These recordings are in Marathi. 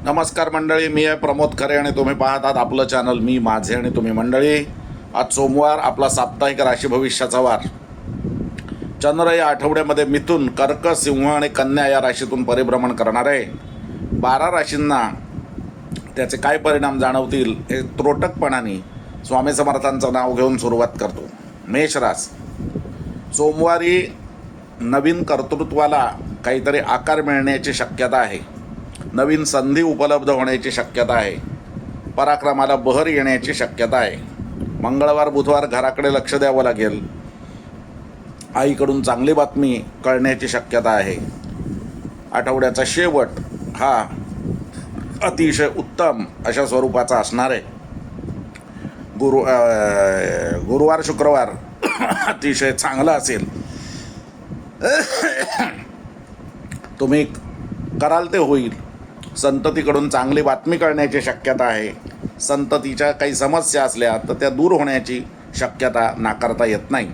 नमस्कार मंडळी, मी आहे प्रमोद खरे आणि तुम्ही पाहतात आपलं चॅनल मी माझे आणि तुम्ही. मंडळी, आज सोमवार, आपला साप्ताहिक राशी भविष्याचा वार. चंद्र या आठवड्यामध्ये मिथुन, कर्क, सिंह आणि कन्या या राशीतून परिभ्रमण करणार आहे. 12 राशींना त्याचे काय परिणाम जाणवतील हे त्रोटकपणाने स्वामी समर्थांचं नाव घेऊन सुरुवात करतो. मेष रास. सोमवारी नवीन कर्तृत्वाला काहीतरी आकार मिळण्याची शक्यता आहे. नवीन संधी उपलब्ध होण्याची शक्यता आहे. पराक्रमाला बहर येण्याची शक्यता आहे. मंगळवार बुधवार घराकडे लक्ष द्यावं लागेल. आईकडून चांगली बातमी कळण्याची शक्यता आहे. आठवड्याचा शेवट हा अतिशय उत्तम अशा स्वरूपाचा असणार आहे. गुरुवार शुक्रवार अतिशय चांगला असेल. तुम्ही कराल ते होईल. संततीकडून चांगली बातमी कळण्याची शक्यता आहे. संततीच्या काही समस्या असल्या तर त्या दूर होण्याची शक्यता नाकारता येत नाही.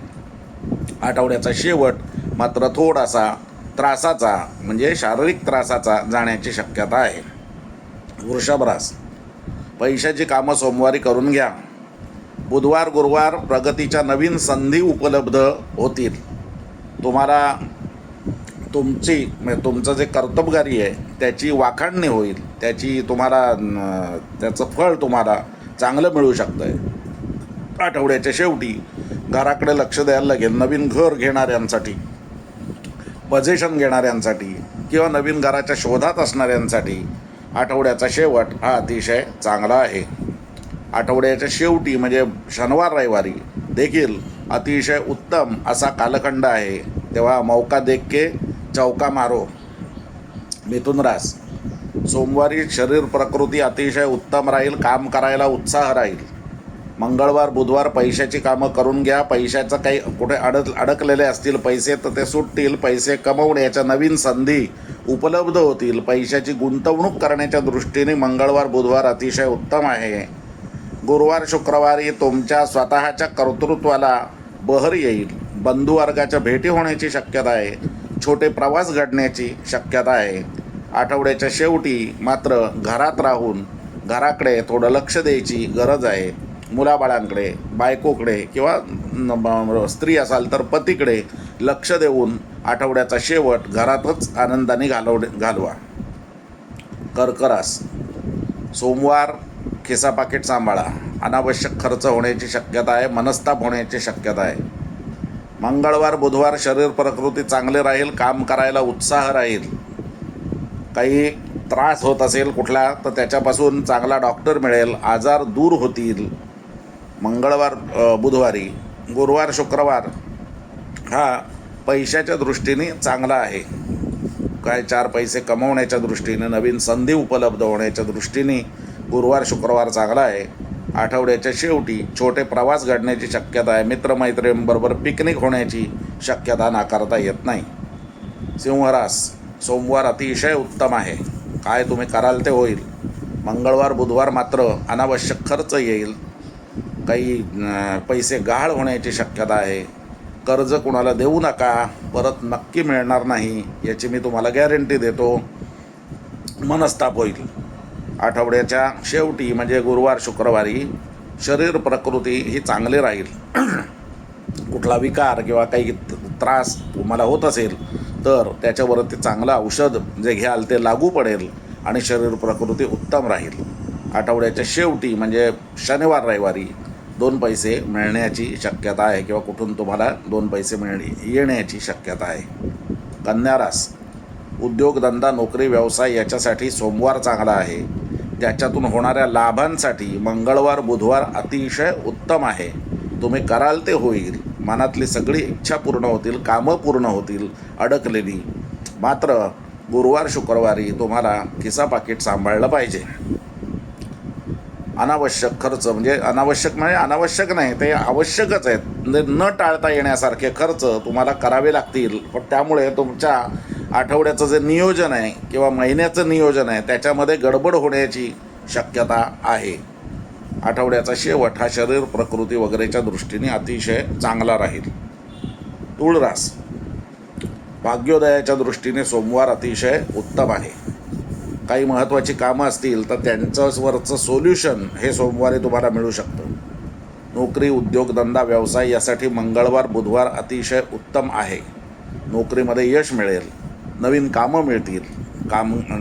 आठवड्याचा शेवट मात्र थोडासा त्रासाचा म्हणजे शारीरिक त्रासाचा जाण्याची शक्यता आहे. वृषभ रास. पैशाची कामं सोमवारी करून घ्या. बुधवार गुरुवार प्रगतीच्या नवीन संधी उपलब्ध होतील. तुम्हाला तुमचं जे कर्तबगारी आहे त्याची वाखाणणी होईल. त्याचं फळ तुम्हाला चांगलं मिळू शकतं आहे. आठवड्याच्या शेवटी घराकडे लक्ष द्यायला लागेल. नवीन घर घेणाऱ्यांसाठी, पोझिशन घेणाऱ्यांसाठी किंवा नवीन घराच्या शोधात असणाऱ्यांसाठी आठवड्याचा शेवट हा अतिशय चांगला आहे. आठवड्याच्या शेवटी म्हणजे शनिवार रविवारी देखील अतिशय उत्तम असा कालखंड आहे. तेव्हा मौका देख के चौका मारो. मिथुन रास. सोमवारी शरीर प्रकृती अतिशय उत्तम राहील. काम करायला उत्साह राहील. मंगळवार बुधवार पैशाची कामं करून घ्या. पैशाचं काही कुठे अडकलेले असतील पैसे तर ते सुटतील. पैसे कमवण्याच्या नवीन संधी उपलब्ध होतील. पैशाची गुंतवणूक करण्याच्या दृष्टीने मंगळवार बुधवार अतिशय उत्तम आहे. गुरुवार शुक्रवारी तुमच्या स्वतःच्या कर्तृत्वाला बहर येईल. बंधुवर्गाच्या भेटी होण्याची शक्यता आहे. छोटे प्रवास घडण्याची शक्यता आहे. आठवड्याच्या शेवटी मात्र घरात राहून घराकडे थोडं लक्ष द्यायची गरज आहे. मुलाबाळांकडे, बायकोकडे किंवा स्त्री असाल तर पतीकडे लक्ष देऊन आठवड्याचा शेवट घरातच आनंदाने घालवा. कर्क रास. सोमवार खिसा पाकिट सांभाळा. अनावश्यक खर्च होण्याची शक्यता आहे. मनस्ताप होण्याची शक्यता आहे. मंगळवार बुधवार शरीर प्रकृती चांगले राहील. काम करायला उत्साह राहील. काही त्रास होत असेल कुठला तर त्याच्यापासून चांगला डॉक्टर मिळेल. आजार दूर होतील. मंगळवार बुधवारी. गुरुवार शुक्रवार हा पैशाच्या दृष्टीने चांगला आहे. काय 4 पैसे कमवण्याच्या दृष्टीने, नवीन संधी उपलब्ध होण्याच्या दृष्टीने गुरुवार शुक्रवार चांगला आहे. आठवड्याच्या शेवटी छोटे प्रवास घडण्याची शक्यता आहे. मित्रमैत्रिणींबरोबर पिकनिक होण्याची शक्यता नाकारता येत नाही. सिंहरास. सोमवार अतिशय उत्तम आहे. काय तुम्ही कराल ते होईल. मंगळवार बुधवार मात्र अनावश्यक खर्च येईल. काही पैसे गहाळ होण्याची शक्यता आहे. कर्ज कुणाला देऊ नका, परत नक्की मिळणार नाही याची मी तुम्हाला गॅरंटी देतो. मनस्ताप होईल. आठवड्याच्या शेवटी म्हणजे गुरुवार शुक्रवारी शरीर प्रकृती ही चांगली राहील. कुठला विकार किंवा काही त्रास तुम्हाला होत असेल तर त्याच्यावरती चांगलं औषध जे घ्याल ते लागू पडेल आणि शरीर प्रकृती उत्तम राहील. आठवड्याच्या शेवटी म्हणजे शनिवार रविवारी 2 पैसे मिळण्याची शक्यता आहे किंवा कुठून तुम्हाला 2 पैसे येण्याची शक्यता आहे. कन्या रास. उद्योगधंदा, नोकरी, व्यवसाय याच्यासाठी सोमवार चांगला आहे. त्याच्यातून होणाऱ्या लाभांसाठी मंगळवार बुधवार अतिशय उत्तम आहे. तुम्ही कराल ते होईल. मनातली सगळी इच्छा पूर्ण होतील. कामं पूर्ण होतील अडकलेली. मात्र गुरुवार शुक्रवारी तुम्हाला खिसा पाकिट सांभाळलं पाहिजे. अनावश्यक खर्च म्हणजे अनावश्यक नाही, ते आवश्यकच आहेत. म्हणजे न टाळता येण्यासारखे खर्च तुम्हाला करावे लागतील. पण त्यामुळे तुमच्या आठवड्याचं जे नियोजन आहे किंवा महिन्याचं नियोजन आहे त्याच्यामध्ये गडबड होण्याची शक्यता आहे. आठवड्याचा शेवट हा शरीर प्रकृती वगैरेच्या दृष्टीने अतिशय चांगला राहील. तुळ भाग्योदयाच्या दृष्टीने सोमवार अतिशय उत्तम आहे. काही महत्त्वाची कामं असतील तर त्यांच्यावरचं सोल्युशन हे सोमवारी तुम्हाला मिळू शकतं. नोकरी, उद्योगधंदा, व्यवसाय यासाठी मंगळवार बुधवार अतिशय उत्तम आहे. नोकरीमध्ये यश मिळेल, नवीन कामं मिळतील.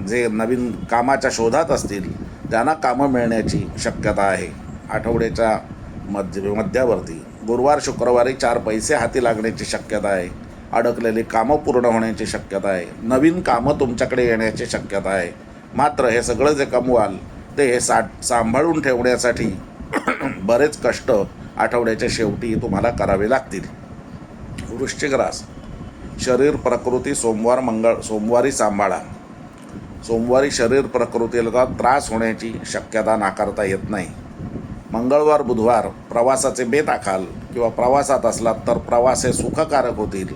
जे नवीन कामाच्या शोधात असतील त्यांना कामं मिळण्याची शक्यता आहे. आठवड्याच्या मध्यावरती गुरुवार शुक्रवारी 4 पैसे हाती लागण्याची शक्यता आहे. अडकलेली कामं पूर्ण होण्याची शक्यता आहे. नवीन कामं तुमच्याकडे येण्याची शक्यता आहे. मात्र हे सगळं जे कमवाल ते हे सांभाळून ठेवण्यासाठी बरेच कष्ट आठवड्याच्या शेवटी तुम्हाला करावे लागतील. वृश्चिक रास, शरीर प्रकृती सोमवारी सांभाळा. सोमवारी शरीर प्रकृतीला त्रास होण्याची शक्यता नाकारता येत नाही. मंगळवार बुधवार प्रवासाचे बेत आखाल किंवा प्रवासात असलात तर प्रवास हे सुखकारक होतील.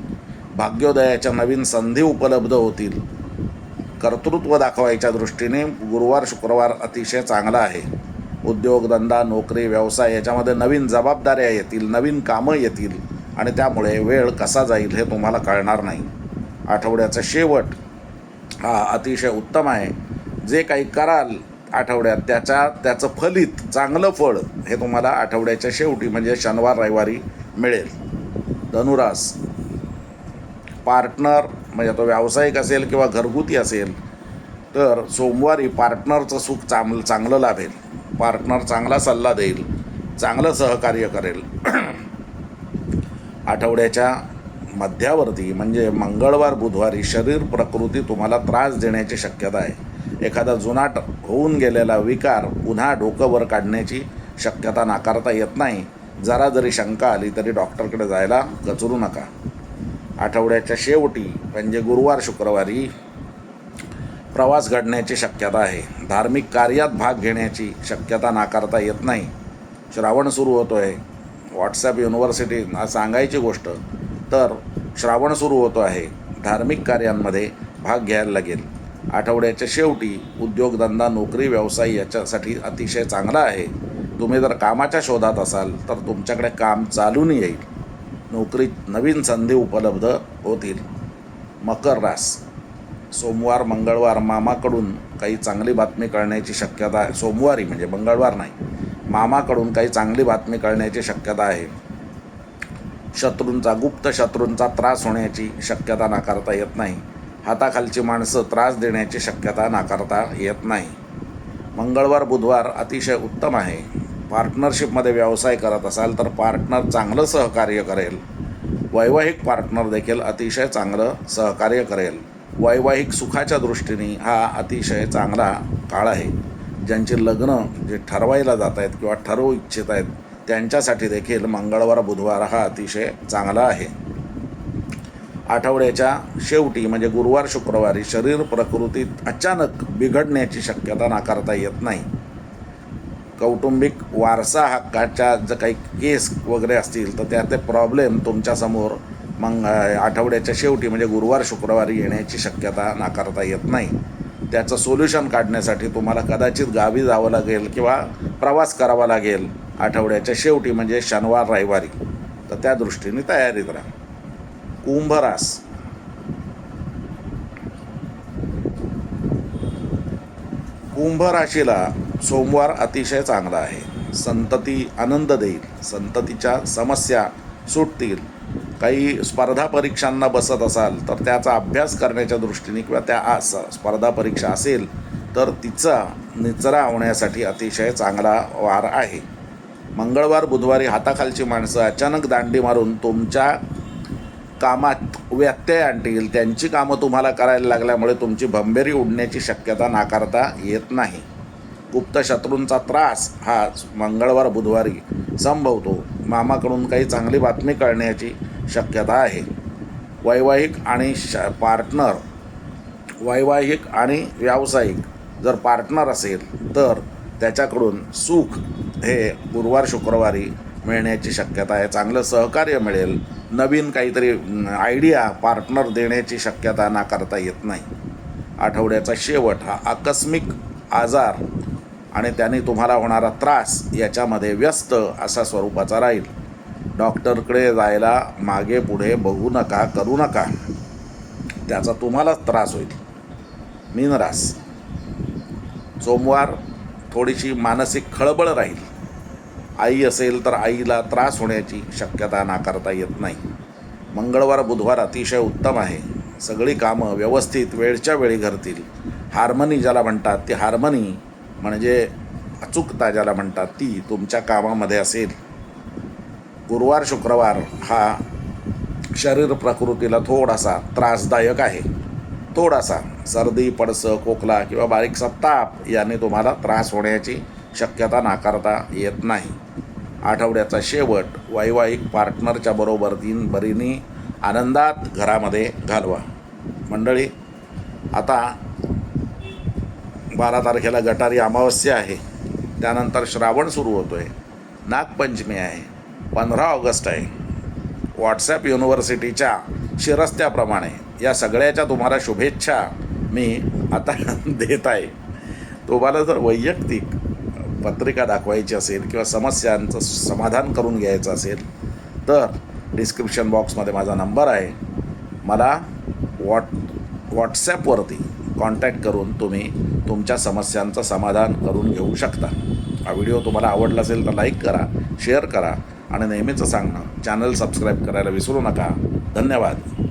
भाग्योदयाच्या नवीन संधी उपलब्ध होतील. कर्तृत्व दाखवायच्या दृष्टीने गुरुवार शुक्रवार अतिशय चांगला आहे. उद्योगधंदा, नोकरी, व्यवसाय याच्यामध्ये नवीन जबाबदाऱ्या येतील, नवीन कामं येतील आणि त्यामुळे वेळ कसा जाईल हे तुम्हाला कळणार नाही. आठवड्याचा शेवट हा अतिशय उत्तम आहे. जे काही कराल आठवड्यात त्याचं फलित चांगलं फळ हे तुम्हाला आठवड्याच्या शेवटी म्हणजे शनिवार रविवारी मिळेल. धनुरास, पार्टनर म्हणजे तो व्यावसायिक असेल किंवा घरगुती असेल तर सोमवारी पार्टनरचं सुख चांगलं लाभेल. पार्टनर चांगला सल्ला देईल, चांगलं सहकार्य करेल. आठवड्याच्या मध्यावरती म्हणजे मंगळवार बुधवारी शरीर प्रकृती तुम्हाला त्रास देण्याची शक्यता आहे. एखादा जुनाट होऊन गेलेला विकार पुन्हा डोकं वर काढण्याची शक्यता नाकारता येत नाही. जरा जरी शंका आली तरी डॉक्टरकडे जायला कचरू नका. आठवड्याच्या शेवटी म्हणजे गुरुवार शुक्रवारी प्रवास घडण्याची शक्यता आहे. धार्मिक कार्यात भाग घेण्याची शक्यता नाकारता येत नाही. श्रावण सुरू होतो आहे. व्हॉट्सॲप युनिव्हर्सिटी सांगायची गोष्ट तर श्रावण सुरू होतो आहे. धार्मिक कार्यांमध्ये भाग घ्यायला लागेल. आठवड्याच्या शेवटी उद्योगधंदा, नोकरी, व्यवसाय याच्यासाठी अतिशय चांगला आहे. तुम्ही जर कामाच्या शोधात असाल तर तुमच्याकडे काम चालून येईल. नोकरीत नवीन संधी उपलब्ध होतील. मकर रास, सोमवार मंगळवार मामाकडून काही चांगली बातमी कळण्याची शक्यता आहे. सोमवारी म्हणजे मंगळवार नाही, मामाकडून काही चांगली बातमी कळण्याची शक्यता आहे. गुप्त शत्रूंचा त्रास होण्याची शक्यता नाकारता येत नाही. हाताखालची माणसं त्रास देण्याची शक्यता नाकारता येत नाही. मंगळवार बुधवार अतिशय उत्तम आहे. पार्टनरशिपमध्ये व्यवसाय करत असाल तर पार्टनर चांगलं सहकार्य करेल. वैवाहिक पार्टनर देखील अतिशय चांगलं सहकार्य करेल. वैवाहिक सुखाच्या दृष्टीने हा अतिशय चांगला काळ आहे. ज्यांची लग्न जे ठरवायला जात आहेत किंवा ठरवू इच्छित आहेत त्यांच्यासाठी देखील मंगळवार बुधवार हा अतिशय चांगला आहे. आठवड्याच्या शेवटी म्हणजे गुरुवार शुक्रवारी शरीर प्रकृतीत अचानक बिघडण्याची शक्यता नाकारता येत नाही. कौटुंबिक वारसा हक्काच्या जर काही केस वगैरे असतील तर त्याचे प्रॉब्लेम तुमच्यासमोर आठवड्याच्या शेवटी म्हणजे गुरुवार शुक्रवारी येण्याची शक्यता नाकारता येत नाही. त्याचं सोल्युशन काढण्यासाठी तुम्हाला कदाचित गावी जावं लागेल किंवा प्रवास करावा लागेल आठवड्याच्या शेवटी म्हणजे शनिवार रविवारी. तर त्या दृष्टीने तयारीत राहा. कुंभ रास, कुंभ राशीला सोमवार अतिशय चांगला आहे. संतती आनंद देईल. संततीच्या समस्या सुटतील. काही स्पर्धा परीक्षांना बसत असाल तर त्याचा अभ्यास करण्याच्या दृष्टीने किंवा त्या स्पर्धा परीक्षा असेल तर तिचा निचरा होण्यासाठी अतिशय चांगला वार आहे. मंगळवार बुधवारी हाताखालची माणसं अचानक दांडी मारून तुमच्या कामात व्यत्यय आणतील. त्यांची कामं तुम्हाला करायला लागल्यामुळे तुमची भंबेरी उडण्याची शक्यता नाकारता येत नाही. गुप्त शत्रूंचा त्रास हा मंगळवार बुधवारी संभवतो. मामाकडून काही चांगली बातमी कळण्याची शक्यता आहे. वैवाहिक आणि व्यावसायिक जर पार्टनर असेल तर त्याच्याकडून सुख हे गुरुवार शुक्रवारी मिळण्याची शक्यता आहे. चांगलं सहकार्य मिळेल. नवीन काहीतरी आयडिया पार्टनर देण्याची शक्यता नाकारता येत नाही. आठवड्याचा शेवट हा आकस्मिक आजार आणि त्याने तुम्हाला होणारा त्रास याच्यामध्ये व्यस्त असा स्वरूपाचा राहील. डॉक्टरकडे जायला मागे पुढे बघू नका, करू नका. त्याचा तुम्हालाच त्रास होईल. मीनरास, सोमवार थोडीशी मानसिक खळबळ राहील. आई असेल तर आईला त्रास होण्याची शक्यता नाकारता येत नाही. मंगळवार बुधवार अतिशय उत्तम आहे. सगळी कामं व्यवस्थित वेळच्या वेळी घडतील. हार्मनी ज्याला म्हणतात ती हार्मनी म्हणजे अचूकता ज्याला म्हणतात ती तुमच्या कामामध्ये असेल. गुरुवार शुक्रवार हा शरीर प्रकृतीला थोडासा त्रासदायक आहे. थोडासा सर्दी पडसं खोकला किंवा बारीकसा ताप याने तुम्हाला त्रास होण्याची शक्यता नाकारता येत नाही. आठवड्याचा शेवट वैवाहिक पार्टनरच्या बरोबर दिनभरिनी आनंदात घरामध्ये घालवा. मंडळी, आता 12 तारखेला गटारी अमावस्या आहे. त्यानंतर श्रावण सुरू होतो आहे. नागपंचमी आहे. 15 ऑगस्ट आहे. व्हॉट्सॲप युनिव्हर्सिटीच्या शिरस्त्याप्रमाणे या सगळ्याच्या तुम्हाला शुभेच्छा मी आता देत आहे. तुम्हाला जर वैयक्तिक पत्रिका दाखवायची असेल किंवा समस्यांचं समाधान करून घ्यायचं असेल तर डिस्क्रिप्शन बॉक्समध्ये माझा नंबर आहे. मला व्हॉट्सॲपवरती कॉन्टॅक्ट करून तुम्ही तुमच्या समस्यांचं समाधान करून घेऊ शकता. हा व्हिडिओ तुम्हाला आवडला असेल तर लाईक करा, शेअर करा आणि नेहमीचं सांगणं चॅनल सबस्क्राईब करायला विसरू नका. धन्यवाद.